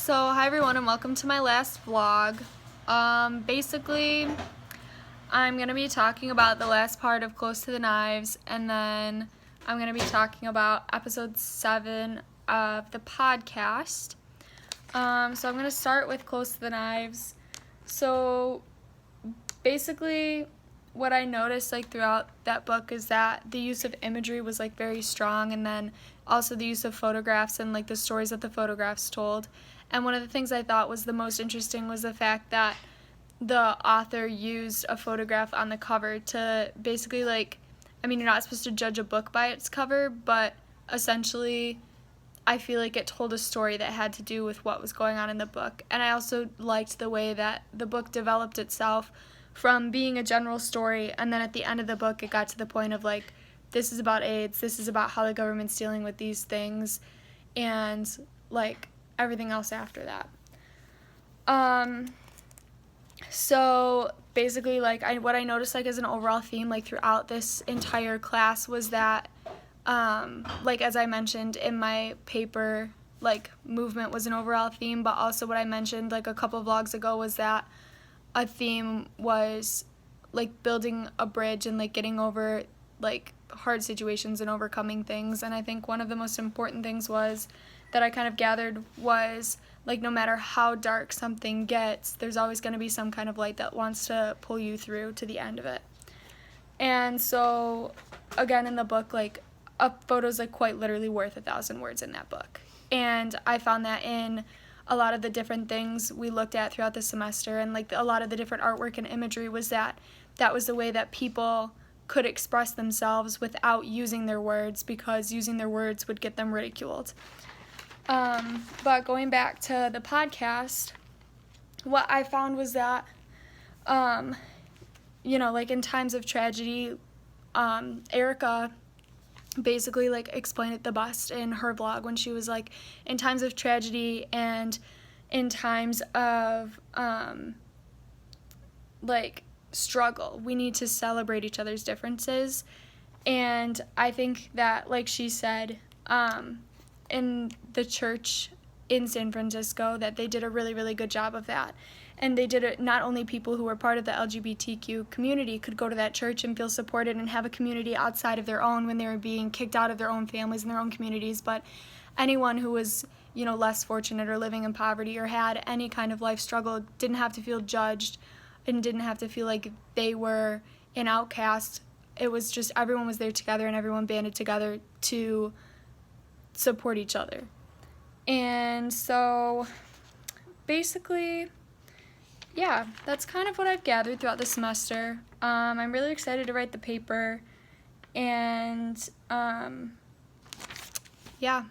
So hi everyone and welcome to my last vlog. Basically, I'm going to be talking about the last part of Close to the Knives, and then I'm going to be talking about episode 7 of the podcast. So I'm going to start with Close to the Knives. So basically, what I noticed throughout that book is that the use of imagery was very strong, and then also the use of photographs and the stories that the photographs told. And one of the things I thought was the most interesting was the fact that the author used a photograph on the cover to basically you're not supposed to judge a book by its cover, but essentially I feel like it told a story that had to do with what was going on in the book. And I also liked the way that the book developed itself from being a general story, and then at the end of the book it got to the point of this is about AIDS, this is about how the government's dealing with these things, and everything else after that. So basically what I noticed as an overall theme throughout this entire class was that as I mentioned in my paper, movement was an overall theme, but also what I mentioned a couple vlogs ago was that a theme was building a bridge and getting over hard situations and overcoming things. And I think one of the most important things was that I kind of gathered was no matter how dark something gets, there's always going to be some kind of light that wants to pull you through to the end of it. And so again, in the book, a photo's quite literally worth 1,000 words in that book. And I found that in a lot of the different things we looked at throughout the semester, and a lot of the different artwork and imagery was that was the way that people could express themselves without using their words, because using their words would get them ridiculed. But going back to the podcast, what I found was that, in times of tragedy, Erica basically explained it the best in her vlog when she was in times of tragedy and in times of struggle, we need to celebrate each other's differences. And I think that she said in the church in San Francisco that they did a really, really good job of that. And they did it, not only people who were part of the LGBTQ community could go to that church and feel supported and have a community outside of their own when they were being kicked out of their own families and their own communities, but anyone who was, less fortunate or living in poverty or had any kind of life struggle didn't have to feel judged and didn't have to feel like they were an outcast. It was just everyone was there together and everyone banded together to support each other. And so basically, yeah, that's kind of what I've gathered throughout the semester. I'm really excited to write the paper, and yeah.